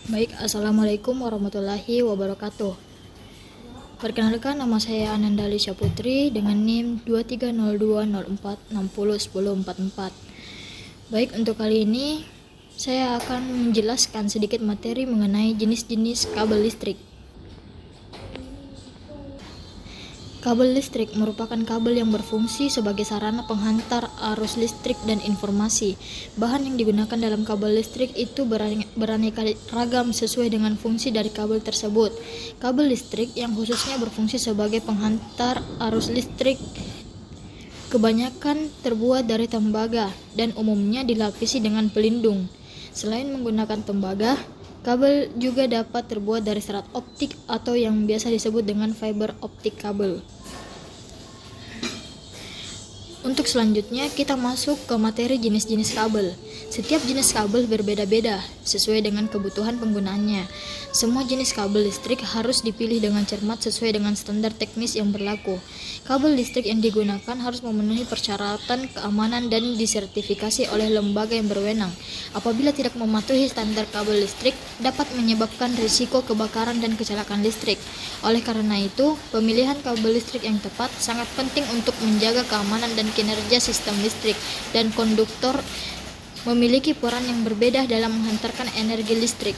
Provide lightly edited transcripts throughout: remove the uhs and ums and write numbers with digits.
Baik, Assalamualaikum warahmatullahi wabarakatuh. Perkenalkan, nama saya Ananda Lisha Putri dengan NIM 230204601044. Baik, untuk kali ini saya akan menjelaskan sedikit materi mengenai jenis-jenis kabel listrik. Kabel listrik merupakan kabel yang berfungsi sebagai sarana penghantar arus listrik dan informasi. Bahan yang digunakan dalam kabel listrik itu beraneka ragam sesuai dengan fungsi dari kabel tersebut. Kabel listrik yang khususnya berfungsi sebagai penghantar arus listrik kebanyakan terbuat dari tembaga dan umumnya dilapisi dengan pelindung. Selain menggunakan tembaga, kabel juga dapat terbuat dari serat optik atau yang biasa disebut dengan fiber optik kabel. Untuk selanjutnya kita masuk ke materi jenis-jenis kabel. Setiap jenis kabel berbeda-beda sesuai dengan kebutuhan penggunaannya. Semua jenis kabel listrik harus dipilih dengan cermat sesuai dengan standar teknis yang berlaku. Kabel listrik yang digunakan harus memenuhi persyaratan keamanan dan disertifikasi oleh lembaga yang berwenang. Apabila tidak mematuhi standar kabel listrik, dapat menyebabkan risiko kebakaran dan kecelakaan listrik. Oleh karena itu, pemilihan kabel listrik yang tepat sangat penting untuk menjaga keamanan dan kinerja sistem listrik, dan konduktor memiliki peran yang berbeda dalam menghantarkan energi listrik.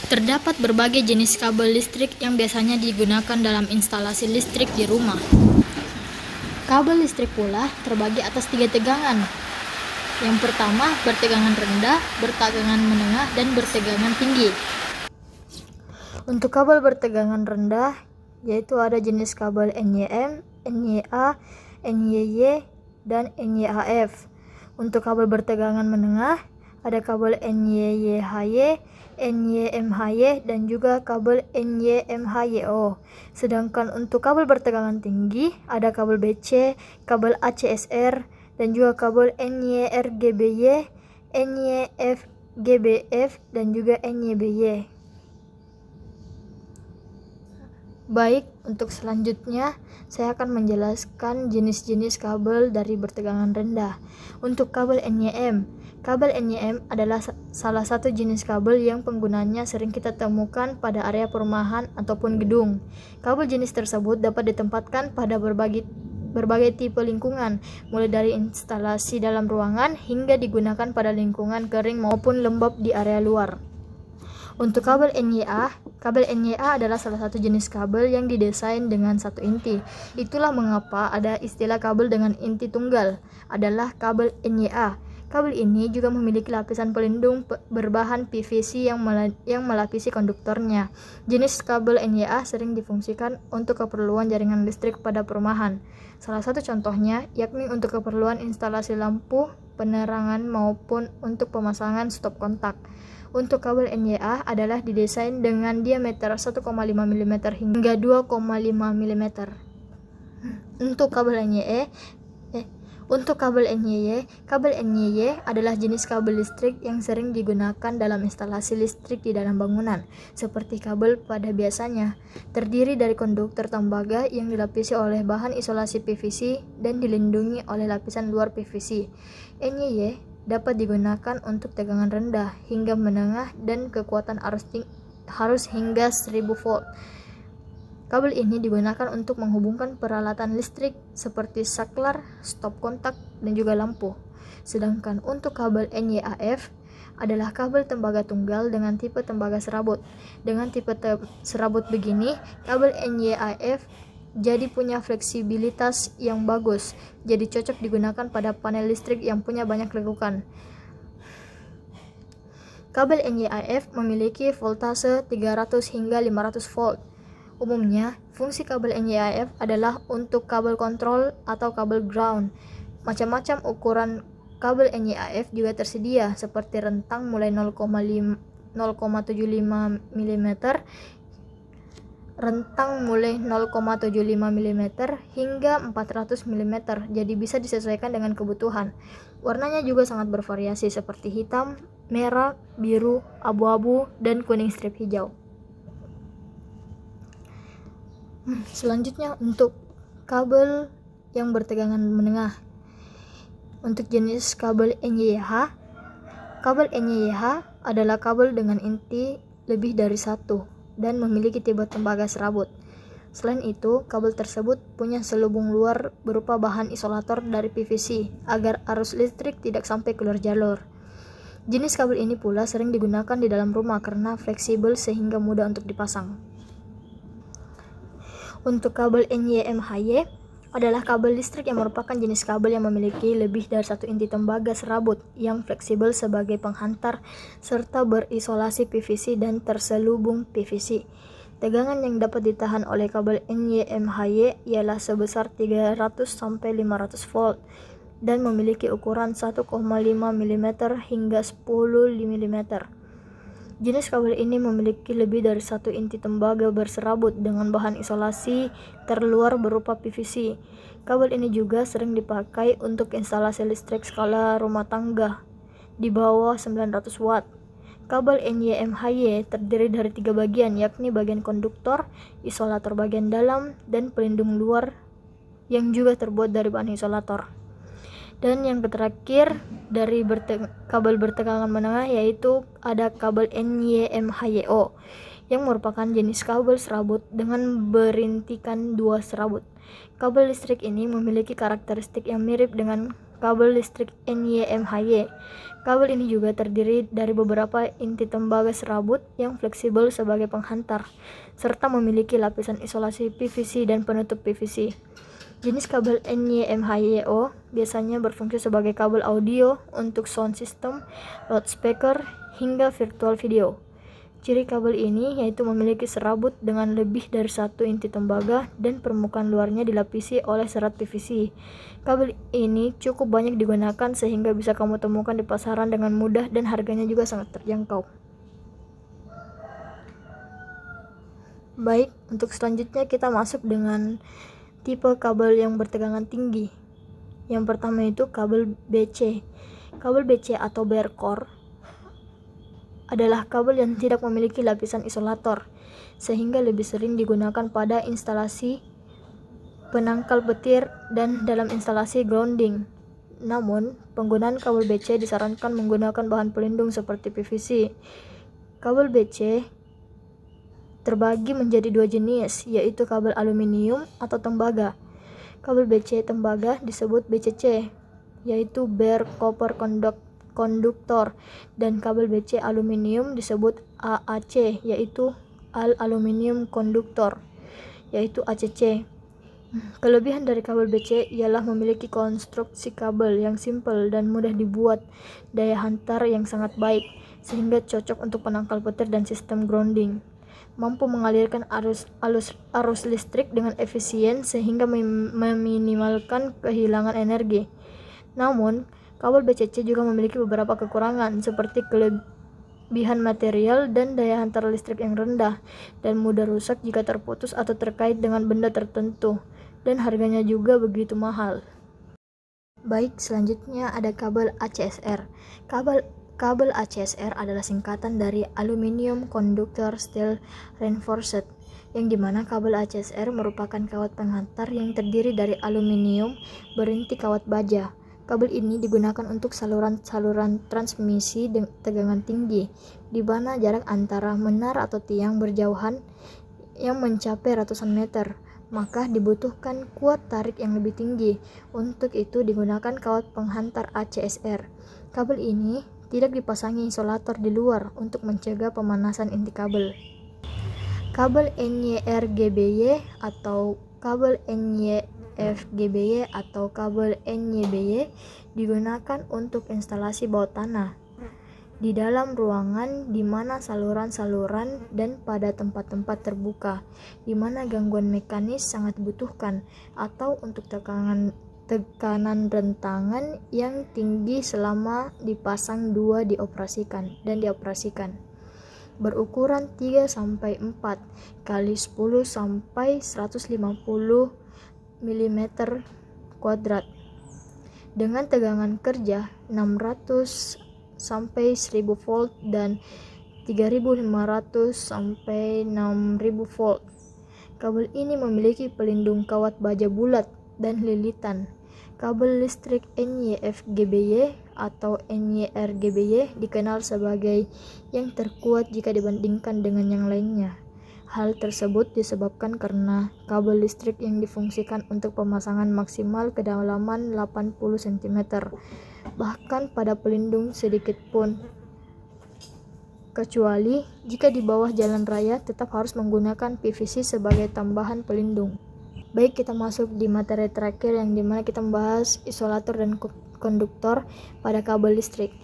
Terdapat berbagai jenis kabel listrik yang biasanya digunakan dalam instalasi listrik di rumah. Kabel listrik pula terbagi atas 3 tegangan. Yang pertama, bertegangan rendah, bertegangan menengah, dan bertegangan tinggi. Untuk kabel bertegangan rendah, yaitu ada jenis kabel NYM, NYA, NYY, dan NYHF. Untuk kabel bertegangan menengah, ada kabel NYYHY, NYMHY, dan juga kabel NYMHYO. Sedangkan untuk kabel bertegangan tinggi, ada kabel BC, kabel ACSR, dan juga kabel NYRGBY, NYFGBF, dan juga NYBY. Baik, untuk selanjutnya saya akan menjelaskan jenis-jenis kabel dari bertegangan rendah. Untuk kabel NYM, kabel NYM adalah salah satu jenis kabel yang penggunanya sering kita temukan pada area perumahan ataupun gedung. Kabel jenis tersebut dapat ditempatkan pada berbagai tipe lingkungan, mulai dari instalasi dalam ruangan hingga digunakan pada lingkungan kering maupun lembab di area luar. Untuk kabel NYA adalah salah satu jenis kabel yang didesain dengan satu inti. Itulah mengapa ada istilah kabel dengan inti tunggal adalah kabel NYA. Kabel ini juga memiliki lapisan pelindung berbahan PVC yang melapisi konduktornya. Jenis kabel NYA sering difungsikan untuk keperluan jaringan listrik pada perumahan. Salah satu contohnya yakni untuk keperluan instalasi lampu, penerangan maupun untuk pemasangan stop kontak. Untuk kabel NYA adalah didesain dengan diameter 1,5 mm hingga 2,5 mm. Untuk kabel NYY adalah jenis kabel listrik yang sering digunakan dalam instalasi listrik di dalam bangunan, seperti kabel pada biasanya. Terdiri dari konduktor tembaga yang dilapisi oleh bahan isolasi PVC dan dilindungi oleh lapisan luar PVC. NYY dapat digunakan untuk tegangan rendah hingga menengah dan kekuatan arus hingga 1000 volt. Kabel ini digunakan untuk menghubungkan peralatan listrik seperti saklar, stop kontak, dan juga lampu. Sedangkan untuk kabel NYAF adalah kabel tembaga tunggal dengan tipe tembaga serabut. Dengan tipe serabut begini, kabel NYAF jadi punya fleksibilitas yang bagus, jadi cocok digunakan pada panel listrik yang punya banyak lekukan. Kabel NYAF memiliki voltase 300 hingga 500 volt. Umumnya, fungsi kabel NYAF adalah untuk kabel kontrol atau kabel ground. Macam-macam ukuran kabel NYAF juga tersedia, seperti rentang mulai 0,75 mm, rentang mulai 0,75 mm hingga 400 mm, jadi bisa disesuaikan dengan kebutuhan. Warnanya juga sangat bervariasi seperti hitam, merah, biru, abu-abu, dan kuning strip hijau. Selanjutnya untuk kabel yang bertegangan menengah. Untuk jenis kabel NYH, Kabel NYH adalah kabel dengan inti lebih dari satu dan memiliki tipe tembaga serabut. Selain itu, kabel tersebut punya selubung luar berupa bahan isolator dari PVC agar arus listrik tidak sampai keluar jalur. Jenis kabel ini pula sering digunakan di dalam rumah karena fleksibel sehingga mudah untuk dipasang. Untuk kabel NYMHY adalah kabel listrik yang merupakan jenis kabel yang memiliki lebih dari satu inti tembaga serabut yang fleksibel sebagai penghantar serta berisolasi PVC dan terselubung PVC. Tegangan yang dapat ditahan oleh kabel NYMHY ialah sebesar 300-500 volt dan memiliki ukuran 1,5 mm hingga 10 mm. Jenis kabel ini memiliki lebih dari satu inti tembaga berserabut dengan bahan isolasi terluar berupa PVC. Kabel ini juga sering dipakai untuk instalasi listrik skala rumah tangga di bawah 900 watt. Kabel NYMHY terdiri dari 3 bagian, yakni bagian konduktor, isolator bagian dalam, dan pelindung luar yang juga terbuat dari bahan isolator. Dan yang terakhir dari kabel bertegangan menengah yaitu ada kabel NYMHYO yang merupakan jenis kabel serabut dengan berintikan 2 serabut. Kabel listrik ini memiliki karakteristik yang mirip dengan kabel listrik NYMHY. Kabel ini juga terdiri dari beberapa inti tembaga serabut yang fleksibel sebagai penghantar, serta memiliki lapisan isolasi PVC dan penutup PVC. Jenis kabel NYMHYO biasanya berfungsi sebagai kabel audio untuk sound system, loudspeaker, hingga virtual video. Ciri kabel ini yaitu memiliki serabut dengan lebih dari satu inti tembaga dan permukaan luarnya dilapisi oleh serat PVC. Kabel ini cukup banyak digunakan sehingga bisa kamu temukan di pasaran dengan mudah dan harganya juga sangat terjangkau. Baik, untuk selanjutnya kita masuk dengan tipe kabel yang bertegangan tinggi. Yang pertama itu kabel BC. Kabel BC atau bare core adalah kabel yang tidak memiliki lapisan isolator, sehingga lebih sering digunakan pada instalasi penangkal petir dan dalam instalasi grounding. Namun, penggunaan kabel BC disarankan menggunakan bahan pelindung seperti PVC. Kabel BC terbagi menjadi 2 jenis, yaitu kabel aluminium atau tembaga. Kabel BC tembaga disebut BCC, yaitu bare copper konduktor, dan kabel BC aluminium disebut AAC, yaitu aluminium konduktor, yaitu ACC. Kelebihan dari kabel BC ialah memiliki konstruksi kabel yang simpel dan mudah dibuat, daya hantar yang sangat baik, sehingga cocok untuk penangkal petir dan sistem grounding. Mampu mengalirkan arus listrik dengan efisien sehingga meminimalkan kehilangan energi. Namun, kabel BCC juga memiliki beberapa kekurangan seperti kelebihan material dan daya hantar listrik yang rendah dan mudah rusak jika terputus atau terkait dengan benda tertentu, dan harganya juga begitu mahal. Baik, selanjutnya ada kabel ACSR. Kabel ACSR adalah singkatan dari Aluminium Conductor Steel Reinforced, yang dimana kabel ACSR merupakan kawat penghantar yang terdiri dari aluminium berinti kawat baja. Kabel ini digunakan untuk saluran transmisi tegangan tinggi, di mana jarak antara menara atau tiang berjauhan yang mencapai ratusan meter, maka dibutuhkan kuat tarik yang lebih tinggi. Untuk itu digunakan kawat penghantar ACSR. Kabel ini tidak dipasangi isolator di luar untuk mencegah pemanasan inti kabel. Kabel NYRGBY atau kabel NYFGBY atau kabel NYBY digunakan untuk instalasi bawah tanah, di dalam ruangan di mana saluran-saluran dan pada tempat-tempat terbuka di mana gangguan mekanis sangat dibutuhkan, atau untuk tekanan rentangan yang tinggi selama dipasang dioperasikan. Berukuran 3-4 kali 10-150 mm kuadrat dengan tegangan kerja 600-1000 volt dan 3500-6000 volt. Kabel ini memiliki pelindung kawat baja bulat dan lilitan. Kabel listrik NYFGBY atau NYRGBY dikenal sebagai yang terkuat jika dibandingkan dengan yang lainnya. Hal tersebut disebabkan karena kabel listrik yang difungsikan untuk pemasangan maksimal kedalaman 80 cm, bahkan pada pelindung sedikit pun. Kecuali jika di bawah jalan raya tetap harus menggunakan PVC sebagai tambahan pelindung. Baik, kita masuk di materi terakhir yang dimana kita membahas isolator dan konduktor pada kabel listrik.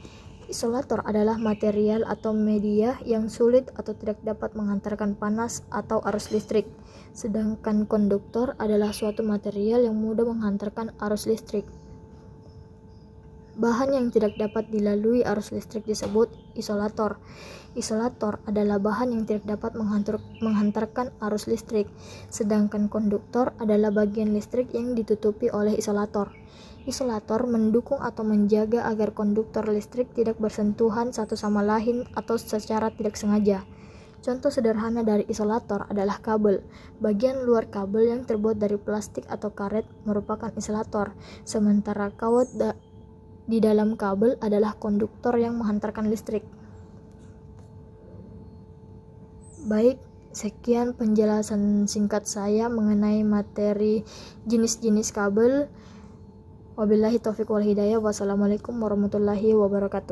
Isolator adalah material atau media yang sulit atau tidak dapat menghantarkan panas atau arus listrik. Sedangkan konduktor adalah suatu material yang mudah menghantarkan arus listrik. Bahan yang tidak dapat dilalui arus listrik disebut isolator. Isolator adalah bahan yang tidak dapat menghantarkan arus listrik, sedangkan konduktor adalah bagian listrik yang ditutupi oleh isolator. Isolator mendukung atau menjaga agar konduktor listrik tidak bersentuhan satu sama lain atau secara tidak sengaja. Contoh sederhana dari isolator adalah kabel. Bagian luar kabel yang terbuat dari plastik atau karet merupakan isolator, sementara kawat di dalam kabel adalah konduktor yang menghantarkan listrik. Baik, sekian penjelasan singkat saya mengenai materi jenis-jenis kabel. Wabillahi taufiq wal hidayah. Wassalamualaikum warahmatullahi wabarakatuh.